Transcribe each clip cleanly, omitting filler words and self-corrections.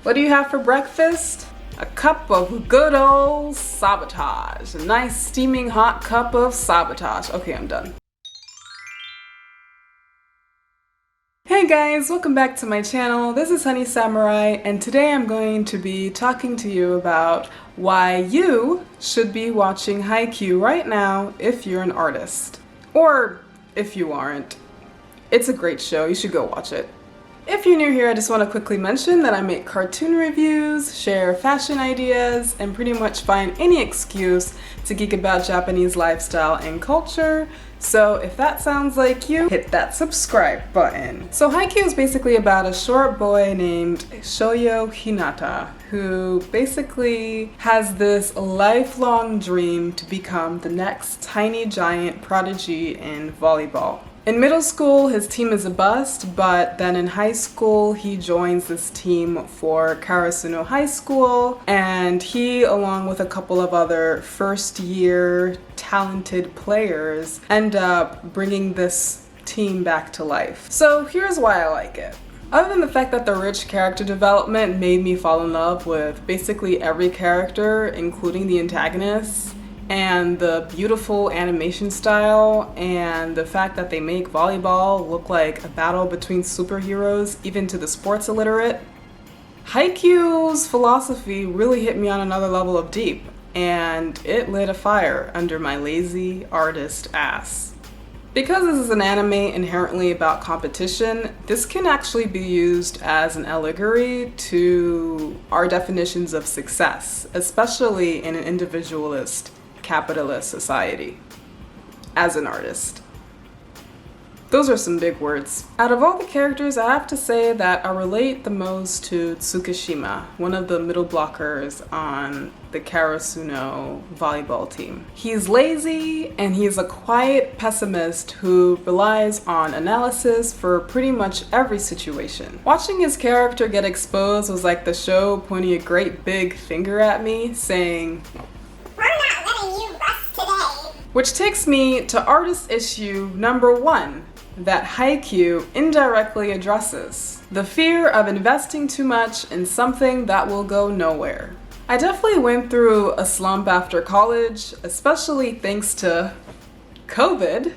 What do you have for breakfast? A cup of good old sabotage. A nice steaming hot cup of sabotage. Okay, I'm done. Hey guys, welcome back to my channel. This is Honey Samurai, and today I'm going to be talking to you about why you should be watching Haikyuu right now if you're an artist. Or if you aren't. It's a great show, you should go watch it. If you're new here, I just want to quickly mention that I make cartoon reviews, share fashion ideas, and pretty much find any excuse to geek about Japanese lifestyle and culture. So if that sounds like you, hit that subscribe button. So Haikyuu is basically about a short boy named Shoyo Hinata, who basically has this lifelong dream to become the next tiny giant prodigy in volleyball. In middle school, his team is a bust, but then in high school, he joins this team for Karasuno High School, and he, along with a couple of other first-year talented players, end up bringing this team back to life. So here's why I like it. Other than the fact that the rich character development made me fall in love with basically every character, including the antagonists, and the beautiful animation style, and the fact that they make volleyball look like a battle between superheroes, even to the sports illiterate. Haikyuu's philosophy really hit me on another level of deep, and it lit a fire under my lazy artist ass. Because this is an anime inherently about competition, this can actually be used as an allegory to our definitions of success, especially in an individualist capitalist society as an artist. Those are some big words. Out of all the characters, I have to say that I relate the most to Tsukishima, one of the middle blockers on the Karasuno volleyball team. He's lazy and he's a quiet pessimist who relies on analysis for pretty much every situation. Watching his character get exposed was like the show pointing a great big finger at me saying, which takes me to artist issue number 1 that Haikyuu indirectly addresses: the fear of investing too much in something that will go nowhere. I definitely went through a slump after college, especially thanks to COVID,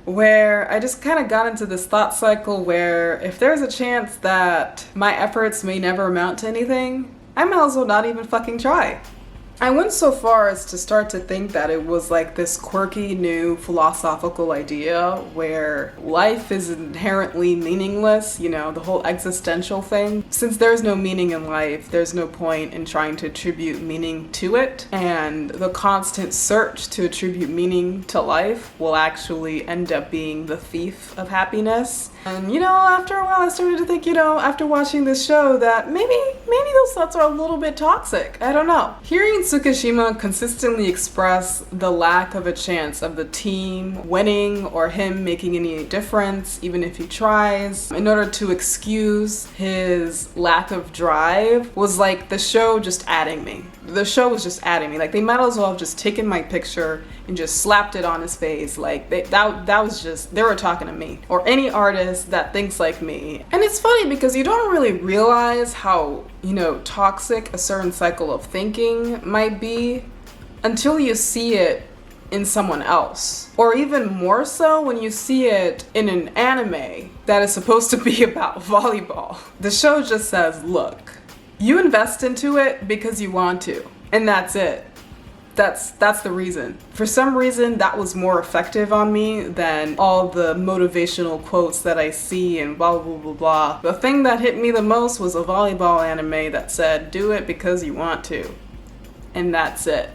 where I just kind of got into this thought cycle where if there's a chance that my efforts may never amount to anything, I might as well not even fucking try. I went so far as to start to think that it was like this quirky new philosophical idea where life is inherently meaningless, you know, the whole existential thing. Since there's no meaning in life, there's no point in trying to attribute meaning to it, and the constant search to attribute meaning to life will actually end up being the thief of happiness. And you know, after a while I started to think, you know, after watching this show that maybe those thoughts are a little bit toxic. I don't know. Hearing Tsukishima consistently express the lack of a chance of the team winning or him making any difference, even if he tries, in order to excuse his lack of drive, was like the show just adding me. The show was just adding me. Like, they might as well have just taken my picture and just slapped it on his face. Like, that was just, they were talking to me. Or any artist that thinks like me. And it's funny because you don't really realize how, you know, toxic a certain cycle of thinking might be until you see it in someone else. Or even more so when you see it in an anime that is supposed to be about volleyball. The show just says, look, you invest into it because you want to, and that's it. That's the reason. For some reason, that was more effective on me than all the motivational quotes that I see and blah, blah, blah, blah. The thing that hit me the most was a volleyball anime that said, do it because you want to. And that's it.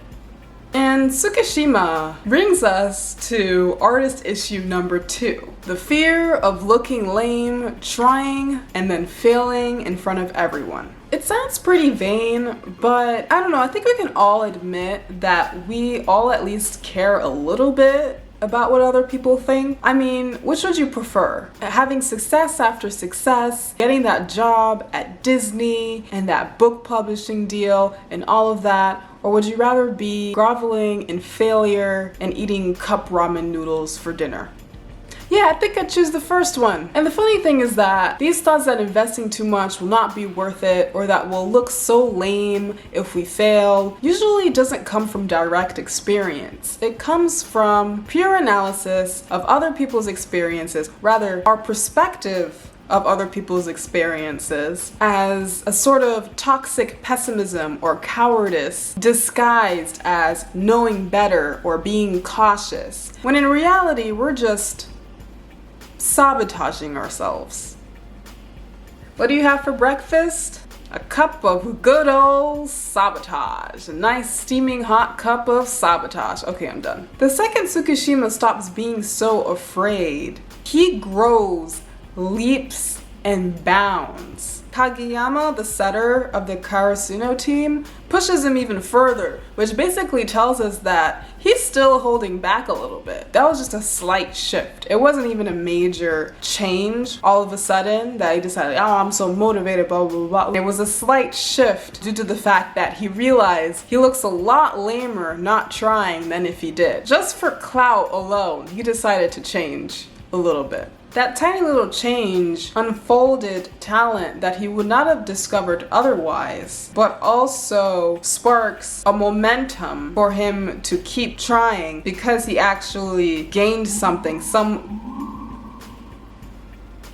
And Tsukishima brings us to artist issue number 2. The fear of looking lame, trying, and then failing in front of everyone. It sounds pretty vain, but I don't know, I think we can all admit that we all at least care a little bit about what other people think. I mean, which would you prefer? Having success after success, getting that job at Disney and that book publishing deal and all of that, or would you rather be groveling in failure and eating cup ramen noodles for dinner? Yeah, I think I'd choose the first one. And the funny thing is that these thoughts that investing too much will not be worth it or that will look so lame if we fail usually doesn't come from direct experience. It comes from pure analysis of other people's experiences, rather our perspective of other people's experiences as a sort of toxic pessimism or cowardice disguised as knowing better or being cautious, when in reality we're just sabotaging ourselves. What do you have for breakfast? A cup of good old sabotage. A nice steaming hot cup of sabotage. Okay, I'm done. The second Tsukishima stops being so afraid, he grows, leaps, and bounds. Kageyama, the setter of the Karasuno team, pushes him even further, which basically tells us that he's still holding back a little bit. That was just a slight shift. It wasn't even a major change all of a sudden that he decided, oh, I'm so motivated, blah, blah, blah. It was a slight shift due to the fact that he realized he looks a lot lamer not trying than if he did. Just for clout alone, he decided to change a little bit. That tiny little change unfolded talent that he would not have discovered otherwise, but also sparks a momentum for him to keep trying because he actually gained something,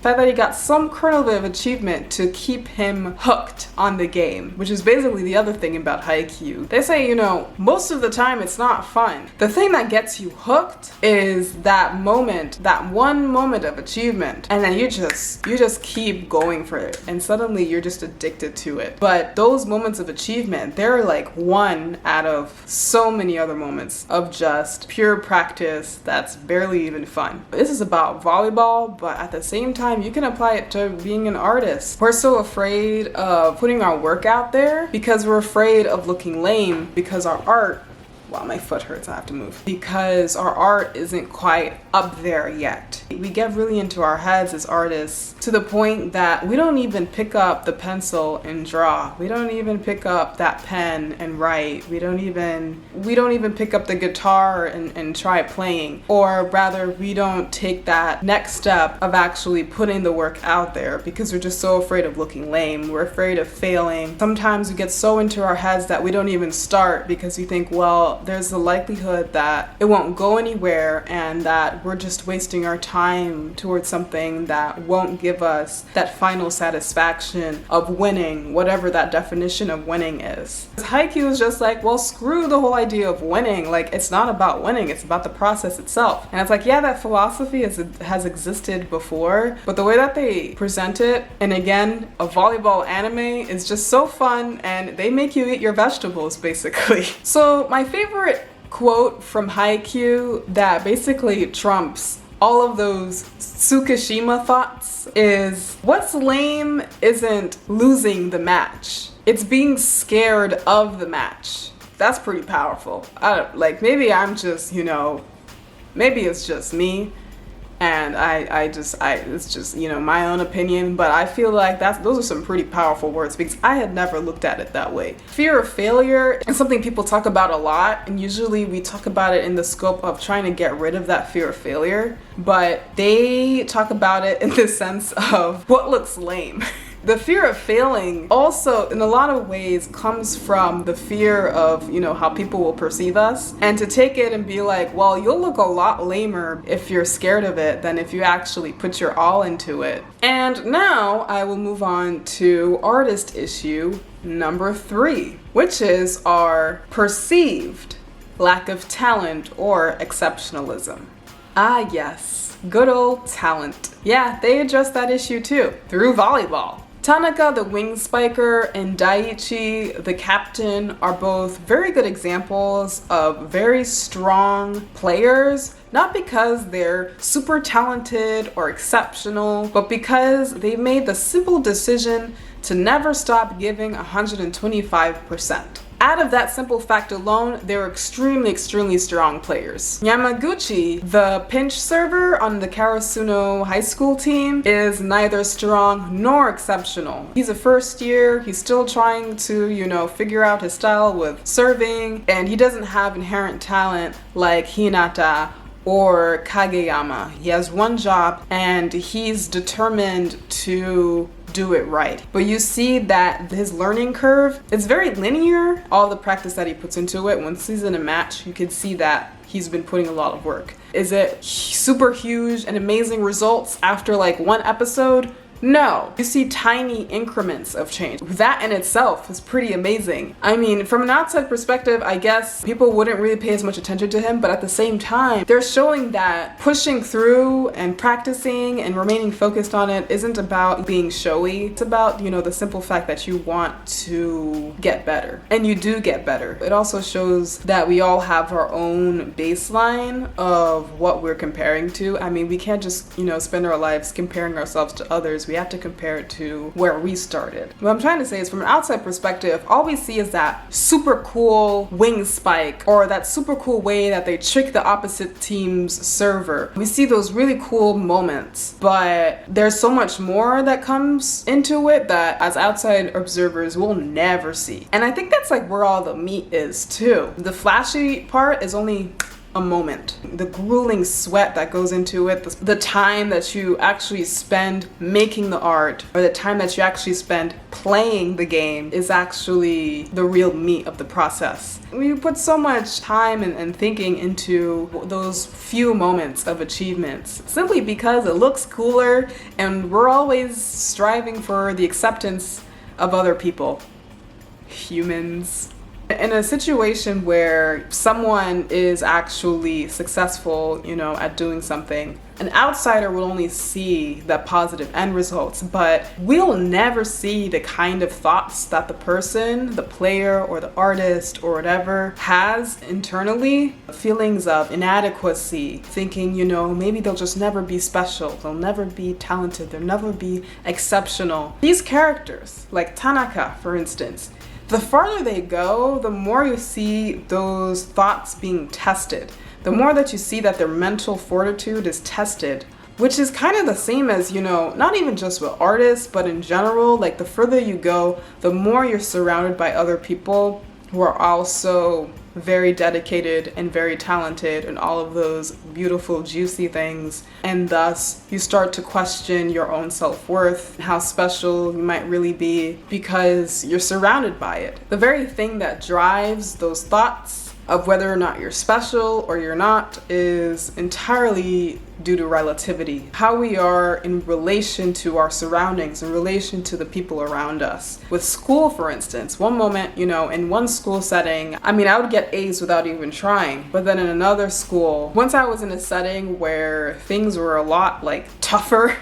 the fact that he got some kernel of achievement to keep him hooked on the game, which is basically the other thing about Haikyuu. They say, you know, most of the time it's not fun. The thing that gets you hooked is that moment, that one moment of achievement, and then you just keep going for it, and suddenly you're just addicted to it. But those moments of achievement, they're like one out of so many other moments of just pure practice that's barely even fun. This is about volleyball, but at the same time, you can apply it to being an artist. We're so afraid of putting our work out there because we're afraid of looking lame because our art, wow, my foot hurts, I have to move. Because our art isn't quite up there yet. We get really into our heads as artists to the point that we don't even pick up the pencil and draw. We don't even pick up that pen and write. We don't even pick up the guitar and try playing. Or rather, we don't take that next step of actually putting the work out there because we're just so afraid of looking lame. We're afraid of failing. Sometimes we get so into our heads that we don't even start because we think, well, there's a likelihood that it won't go anywhere and that we're just wasting our time towards something that won't give us that final satisfaction of winning, whatever that definition of winning is. Haikyuu is just like, well, screw the whole idea of winning. Like, it's not about winning, it's about the process itself. And it's like, yeah, that philosophy has existed before, but the way that they present it, and again, a volleyball anime, is just so fun, and they make you eat your vegetables, basically. So my favorite quote from Haikyuu that basically trumps all of those Tsukishima thoughts is, what's lame isn't losing the match, it's being scared of the match. That's pretty powerful. Maybe I'm just, maybe it's just me, and it's just, my own opinion, but I feel like those are some pretty powerful words because I had never looked at it that way. Fear of failure is something people talk about a lot, and usually we talk about it in the scope of trying to get rid of that fear of failure, but they talk about it in the sense of what looks lame. The fear of failing also, in a lot of ways, comes from the fear of, how people will perceive us. And to take it and be like, well, you'll look a lot lamer if you're scared of it than if you actually put your all into it. And now I will move on to artist issue number 3, which is our perceived lack of talent or exceptionalism. Ah, yes, good old talent. Yeah, they address that issue too, through volleyball. Tanaka, the wing spiker, and Daiichi, the captain, are both very good examples of very strong players, not because they're super talented or exceptional, but because they made the simple decision to never stop giving 125%. Out of that simple fact alone, they're extremely, extremely strong players. Yamaguchi, the pinch server on the Karasuno high school team, is neither strong nor exceptional. He's a first year, he's still trying to, figure out his style with serving, and he doesn't have inherent talent like Hinata Or Kageyama. He has one job and he's determined to do it right. But you see that his learning curve is very linear. All the practice that he puts into it, once he's in a match, you can see that he's been putting a lot of work. Is it super huge and amazing results after like one episode? No, you see tiny increments of change. That in itself is pretty amazing. I mean, from an outside perspective, I guess people wouldn't really pay as much attention to him, but at the same time, they're showing that pushing through and practicing and remaining focused on it isn't about being showy. It's about, you know, the simple fact that you want to get better, and you do get better. It also shows that we all have our own baseline of what we're comparing to. I mean, we can't just, you know, spend our lives comparing ourselves to others. We have to compare it to where we started. What I'm trying to say is, from an outside perspective, all we see is that super cool wing spike, or that super cool way that they trick the opposite team's server. We see those really cool moments, but there's so much more that comes into it that as outside observers we'll never see. And I think that's like where all the meat is too. The flashy part is only a moment. The grueling sweat that goes into it, the time that you actually spend making the art, or the time that you actually spend playing the game, is actually the real meat of the process. We put so much time and thinking into those few moments of achievements simply because it looks cooler, and we're always striving for the acceptance of other people, humans. In a situation where someone is actually successful, you know, at doing something, an outsider will only see the positive end results, but we'll never see the kind of thoughts that the person, the player, or the artist, or whatever, has internally. Feelings of inadequacy, thinking, you know, maybe they'll just never be special, they'll never be talented, they'll never be exceptional. These characters, like Tanaka, for instance, the farther they go, the more you see those thoughts being tested. The more that you see that their mental fortitude is tested, which is kind of the same as, you know, not even just with artists, but in general. Like, the further you go, the more you're surrounded by other people who are also very dedicated and very talented and all of those beautiful, juicy things. And thus, you start to question your own self-worth, how special you might really be, because you're surrounded by it. The very thing that drives those thoughts of whether or not you're special or you're not is entirely due to relativity. How we are in relation to our surroundings, in relation to the people around us. With school, for instance, one moment, you know, in one school setting, I mean, I would get A's without even trying. But then in another school, once I was in a setting where things were a lot like tougher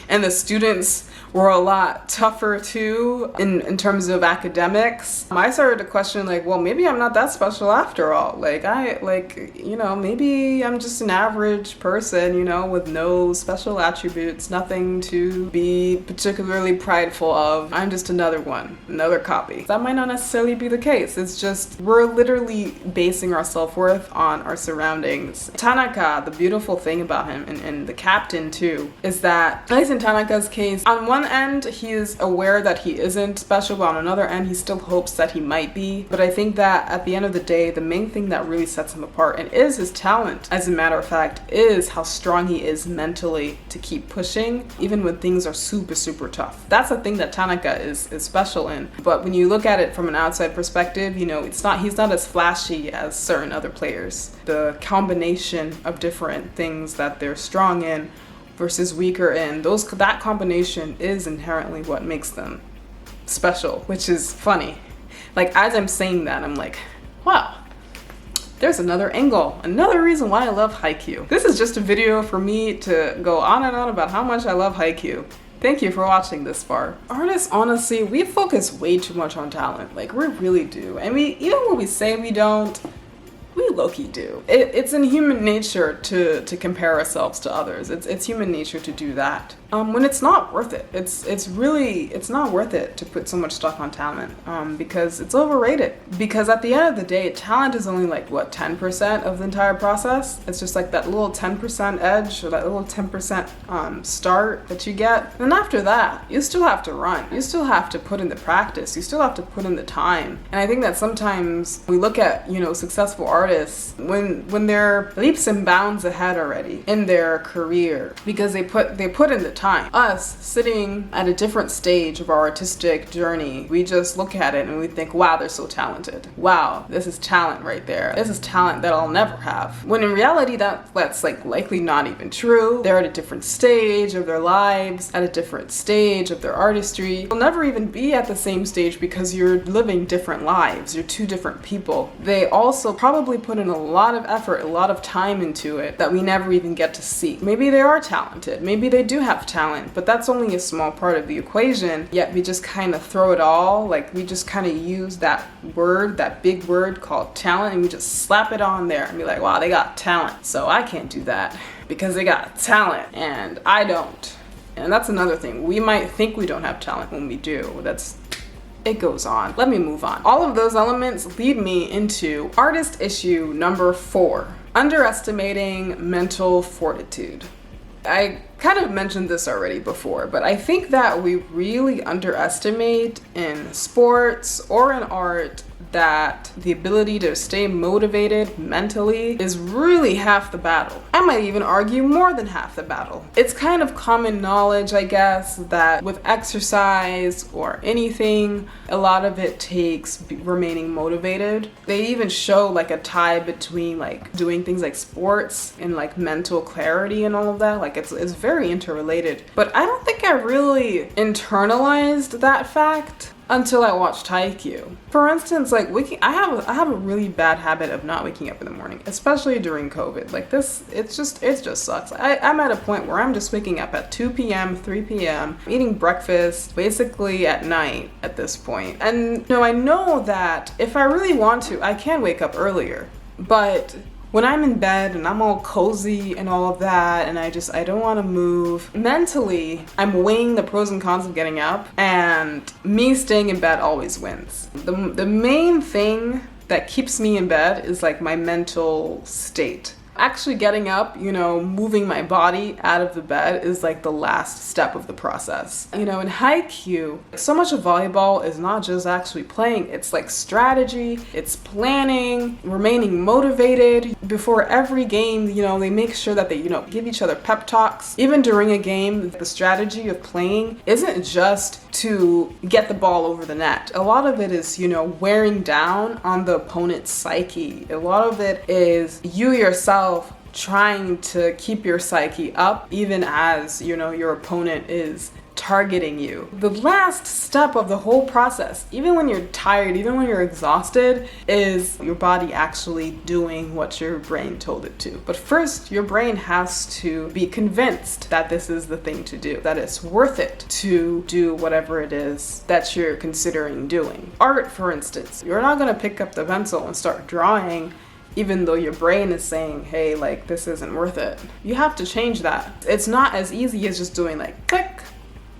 and the students were a lot tougher too in terms of academics, I started to question, like, well, maybe I'm not that special after all. You know, maybe I'm just an average person, you know, with no special attributes, nothing to be particularly prideful of. I'm just another one, another copy. That might not necessarily be the case. It's just we're literally basing our self-worth on our surroundings. Tanaka, the beautiful thing about him, and the captain too, is that, at least in Tanaka's case, on one end he is aware that he isn't special, but on another end he still hopes that he might be. But I think that at the end of the day, the main thing that really sets him apart, and is his talent, as a matter of fact, is how strong he is mentally to keep pushing even when things are super, super tough. That's the thing that Tanaka is special in. But when you look at it from an outside perspective, you know, he's not as flashy as certain other players. The combination of different things that they're strong in versus weaker in, that combination is inherently what makes them special, which is funny. Like, as I'm saying that, I'm like, wow, there's another angle, another reason why I love Haikyuu. This is just a video for me to go on and on about how much I love Haikyuu. Thank you for watching this far. Artists, honestly, we focus way too much on talent. Like, we really do. And even when we say we don't, we low-key do. It's in human nature to compare ourselves to others. It's human nature to do that. When it's not worth it. It's not worth it to put so much stock on talent, because it's overrated. Because at the end of the day, talent is only like, what, 10% of the entire process? It's just like that little 10% edge, or that little 10% start that you get. And after that, you still have to run. You still have to put in the practice. You still have to put in the time. And I think that sometimes we look at, you know, successful artists artists when they're leaps and bounds ahead already in their career because they put in the time. Us sitting at a different stage of our artistic journey, we just look at it and we think, wow, they're so talented. Wow, this is talent right there. This is talent that I'll never have. When in reality that's like likely not even true. They're at a different stage of their lives, at a different stage of their artistry. You'll never even be at the same stage because you're living different lives. You're two different people. They also probably put in a lot of effort, a lot of time into it that we never even get to see. Maybe they are talented. Maybe they do have talent, but that's only a small part of the equation. Yet we just kind of throw it all, like we just kind of use that word, that big word called talent, and we just slap it on there and be like, wow, they got talent. So I can't do that because they got talent and I don't. And that's another thing. We might think we don't have talent when we do. It goes on. Let me move on. All of those elements lead me into artist issue number 4, underestimating mental fortitude. I kind of mentioned this already before, but I think that we really underestimate in sports or in art that the ability to stay motivated mentally is really half the battle. I might even argue more than half the battle. It's kind of common knowledge, I guess, that with exercise or anything, a lot of it takes remaining motivated. They even show like a tie between like doing things like sports and like mental clarity and all of that. Like it's very interrelated. But I don't think I really internalized that fact until I watched Haikyuu. For instance, like I have a really bad habit of not waking up in the morning, especially during COVID. Like it just sucks. I'm at a point where I'm just waking up at 2 p.m., 3 p.m., eating breakfast basically at night at this point. And I know that if I really want to, I can wake up earlier. But when I'm in bed and I'm all cozy and all of that and I don't want to move, mentally I'm weighing the pros and cons of getting up, and me staying in bed always wins. The main thing that keeps me in bed is like my mental state. Actually getting up, moving my body out of the bed is like the last step of the process. In Haikyuu, so much of volleyball is not just actually playing, it's like strategy, it's planning, remaining motivated. Before every game, they make sure that they, give each other pep talks. Even during a game, the strategy of playing isn't just to get the ball over the net. A lot of it is, wearing down on the opponent's psyche. A lot of it is you yourself trying to keep your psyche up even as your opponent is targeting you. The last step of the whole process, even when you're tired, even when you're exhausted, is your body actually doing what your brain told it to. But first, your brain has to be convinced that this is the thing to do, that it's worth it to do whatever it is that you're considering doing. Art, for instance, you're not going to pick up the pencil and start drawing even though your brain is saying, hey, like, this isn't worth it. You have to change that. It's not as easy as just doing like, click,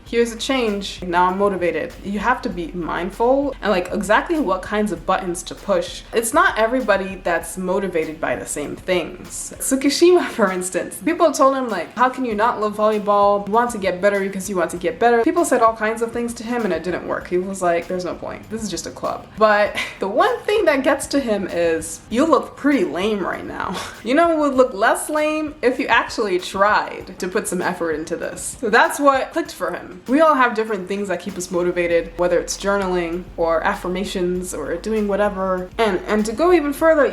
here's a change, now I'm motivated. You have to be mindful and like exactly what kinds of buttons to push. It's not everybody that's motivated by the same things. Tsukishima, for instance, people told him like, how can you not love volleyball? You want to get better because you want to get better. People said all kinds of things to him and it didn't work. He was like, there's no point. This is just a club. But the one thing that gets to him is, you look pretty lame right now. It would look less lame if you actually tried to put some effort into this. So that's what clicked for him. We all have different things that keep us motivated, whether it's journaling or affirmations or doing whatever. And to go even further,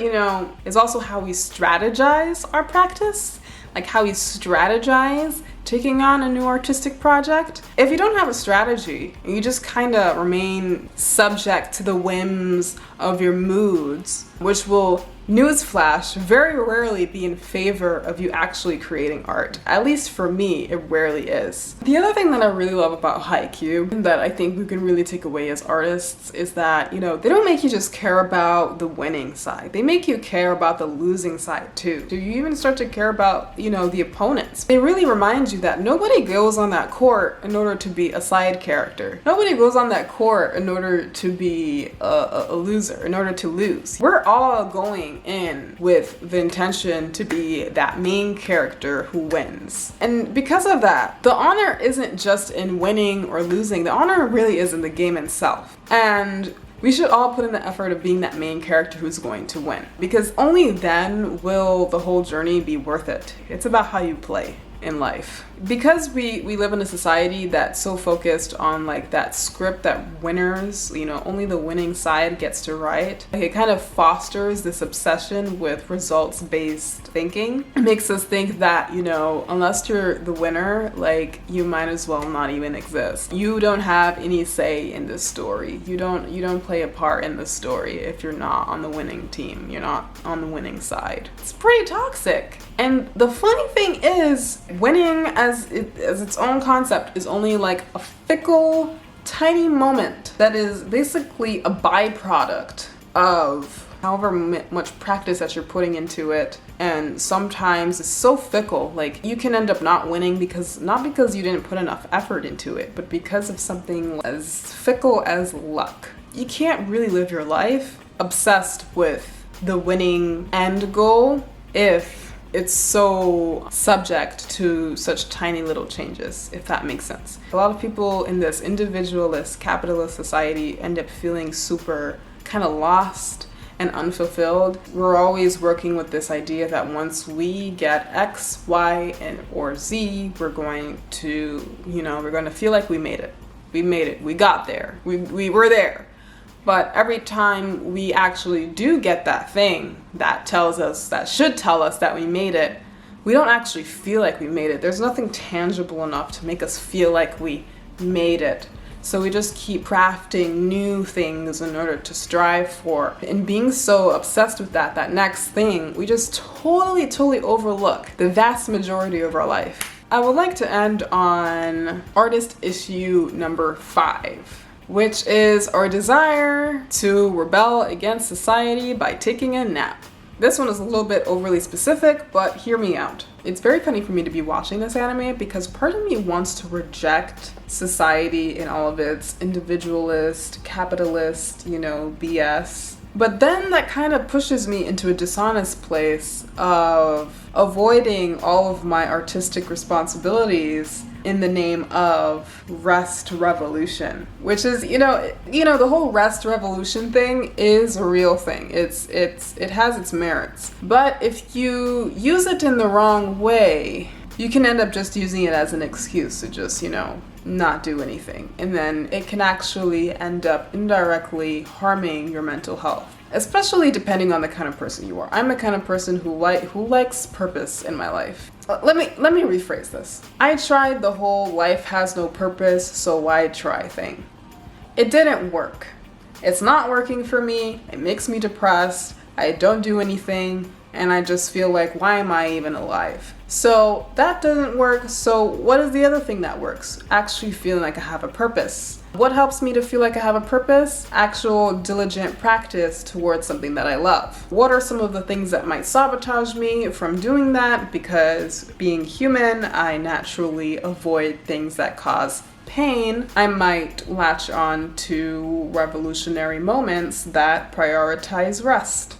is also how we strategize our practice, like how we strategize taking on a new artistic project. If you don't have a strategy, you just kind of remain subject to the whims of your moods, which will, newsflash, very rarely be in favor of you actually creating art. At least for me, it rarely is. The other thing that I really love about Haikyuu, that I think we can really take away as artists, is that, they don't make you just care about the winning side. They make you care about the losing side too. So you even start to care about, the opponents. They really remind you that nobody goes on that court in order to be a side character. Nobody goes on that court in order to be a loser, in order to lose. We're all going in with the intention to be that main character who wins. And because of that, the honor isn't just in winning or losing. The honor really is in the game itself. And We should all put in the effort of being that main character who's going to win, because only then will the whole journey be worth it. It's about how you play in life. Because we live in a society that's so focused on like that script that winners, you know, only the winning side gets to write. Like, it kind of fosters this obsession with results-based thinking. It makes us think that, you know, unless you're the winner, like, you might as well not even exist. You don't have any say in this story. You don't play a part in the story if you're not on the winning team. You're not on the winning side. It's pretty toxic. And the funny thing is, winning as its own concept is only like a fickle, tiny moment that is basically a byproduct of however much practice that you're putting into it. And sometimes it's so fickle, like you can end up not winning not because you didn't put enough effort into it, but because of something as fickle as luck. You can't really live your life obsessed with the winning end goal if it's so subject to such tiny little changes, if that makes sense. A lot of people in this individualist, capitalist society end up feeling super kind of lost and unfulfilled. We're always working with this idea that once we get X, Y, or Z, we're going to, you know, we're going to feel like we made it. We made it. We got there. We were there. But every time we actually do get that thing that should tell us that we made it, we don't actually feel like we made it. There's nothing tangible enough to make us feel like we made it. So we just keep crafting new things in order to strive for. And being so obsessed with that next thing, we just totally overlook the vast majority of our life. I would like to end on artist issue number 5. Which is our desire to rebel against society by taking a nap. This one is a little bit overly specific, but hear me out. It's very funny for me to be watching this anime because part of me wants to reject society in all of its individualist, capitalist, you know, BS. But then that kind of pushes me into a dishonest place of avoiding all of my artistic responsibilities in the name of rest revolution, which is, you know, the whole rest revolution thing is a real thing. It has its merits. But if you use it in the wrong way, you can end up just using it as an excuse to just, you know, not do anything. And then it can actually end up indirectly harming your mental health. Especially depending on the kind of person you are. I'm the kind of person who likes purpose in my life. Let me rephrase this. I tried the whole life has no purpose, so why try thing. It didn't work. It's not working for me. It makes me depressed. I don't do anything, and I just feel like, why am I even alive? So that doesn't work. So what is the other thing that works? Actually feeling like I have a purpose. What helps me to feel like I have a purpose? Actual diligent practice towards something that I love. What are some of the things that might sabotage me from doing that? Because being human, I naturally avoid things that cause pain. I might latch on to revolutionary moments that prioritize rest.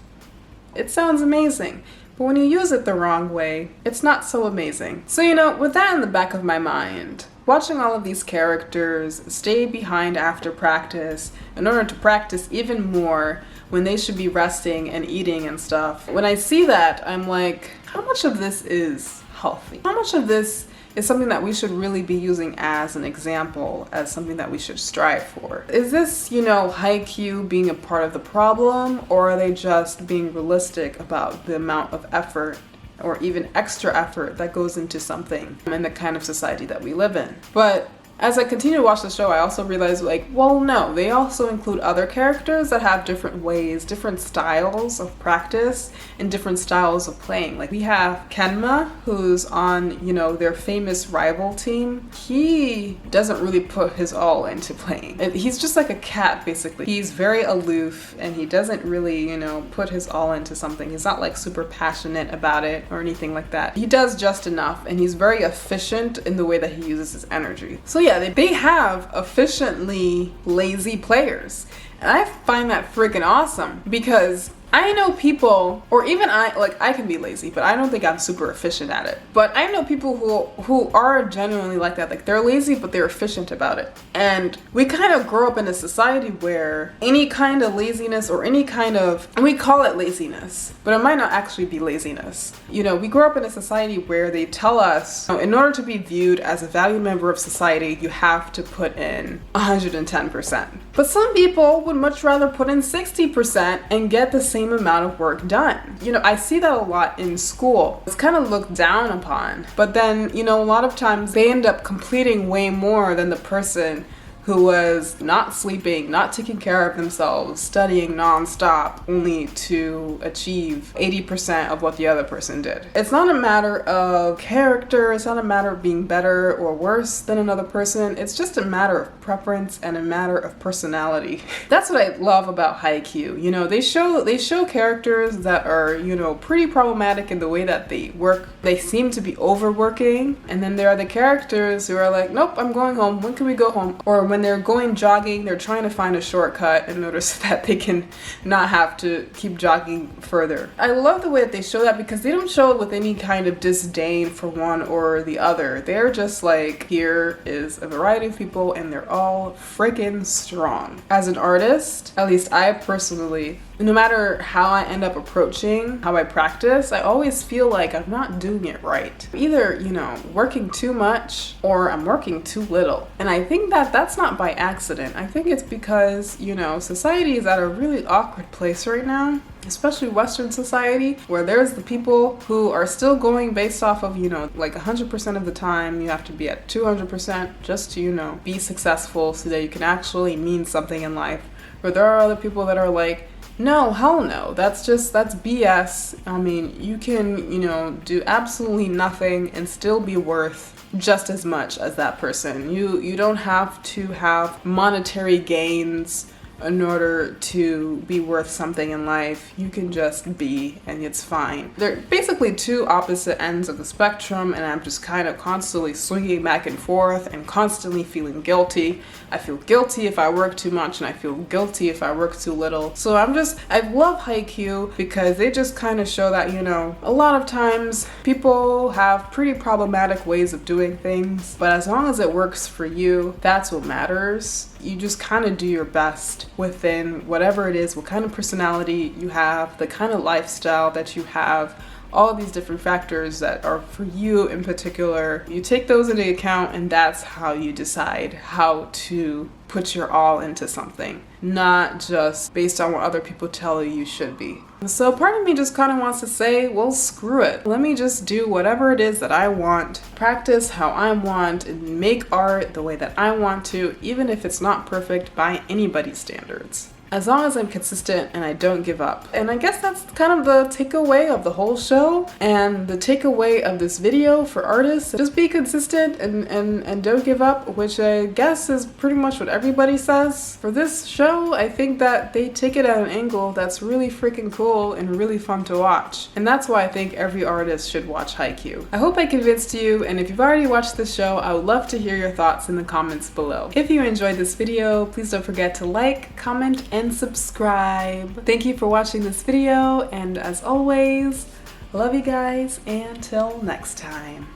It sounds amazing, but when you use it the wrong way, it's not so amazing. So, you know, with that in the back of my mind, watching all of these characters stay behind after practice in order to practice even more when they should be resting and eating and stuff. When I see that, I'm like, how much of this is healthy? How much of this is something that we should really be using as an example, as something that we should strive for? Is this, you know, Haikyuu being a part of the problem, or are they just being realistic about the amount of effort or even extra effort that goes into something in the kind of society that we live in? But as I continue to watch the show, I also realize, like, well, no, they also include other characters that have different ways, different styles of practice, and different styles of playing. Like, we have Kenma, who's on, you know, their famous rival team. He doesn't really put his all into playing. He's just like a cat, basically. He's very aloof, and he doesn't really, you know, put his all into something. He's not, like, super passionate about it or anything like that. He does just enough, and he's very efficient in the way that he uses his energy. So yeah, they have efficiently lazy players. And I find that freaking awesome because I know people, or even I can be lazy, but I don't think I'm super efficient at it. But I know people who are genuinely like that. Like, they're lazy, but they're efficient about it. And we kind of grow up in a society where any kind of laziness or any kind of, and we call it laziness, but it might not actually be laziness. You know, we grow up in a society where they tell us, in order to be viewed as a valued member of society, you have to put in 110%. But some people would much rather put in 60% and get the same amount of work done. You know, I see that a lot in school. It's kind of looked down upon, but then, you know, a lot of times they end up completing way more than the person who was not sleeping, not taking care of themselves, studying nonstop, only to achieve 80% of what the other person did. It's not a matter of character, it's not a matter of being better or worse than another person, it's just a matter of preference and a matter of personality. That's what I love about Haikyuu. You know, they show characters that are, you know, pretty problematic in the way that they work. They seem to be overworking, and then there are the characters who are like, nope, I'm going home, when can we go home? Or when they're going jogging, they're trying to find a shortcut in order so that they can not have to keep jogging further. I love the way that they show that because they don't show it with any kind of disdain for one or the other. They're just like, here is a variety of people and they're all freaking strong. As an artist, at least I personally, no matter how I end up approaching how I practice, I always feel like I'm not doing it right. Either, you know, working too much or I'm working too little. And I think that that's not by accident. I think it's because, you know, society is at a really awkward place right now, especially Western society, where there's the people who are still going based off of, you know, like 100% of the time you have to be at 200% just to, you know, be successful so that you can actually mean something in life. Where there are other people that are like, no, hell no, that's BS. I mean, you can, you know, do absolutely nothing and still be worth just as much as that person. You don't have to have monetary gains in order to be worth something in life. You can just be, and it's fine. They're basically two opposite ends of the spectrum, and I'm just kind of constantly swinging back and forth and constantly feeling guilty. I feel guilty if I work too much, and I feel guilty if I work too little. So I love Haikyuu because they just kind of show that, you know, a lot of times people have pretty problematic ways of doing things, but as long as it works for you, that's what matters. You just kind of do your best within whatever it is, what kind of personality you have, the kind of lifestyle that you have, all of these different factors that are for you in particular. You take those into account, and that's how you decide how to put your all into something, not just based on what other people tell you should be. So part of me just kind of wants to say, well, screw it. Let me just do whatever it is that I want, practice how I want, and make art the way that I want to, even if it's not perfect by anybody's standards. As long as I'm consistent and I don't give up. And I guess that's kind of the takeaway of the whole show and the takeaway of this video for artists. Just be consistent and don't give up, which I guess is pretty much what everybody says. For this show, I think that they take it at an angle that's really freaking cool and really fun to watch. And that's why I think every artist should watch Haikyuu. I hope I convinced you, and if you've already watched this show, I would love to hear your thoughts in the comments below. If you enjoyed this video, please don't forget to like, comment, and subscribe. Thank you for watching this video, and as always, love you guys, and till next time.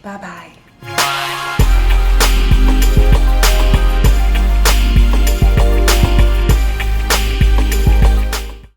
Bye bye.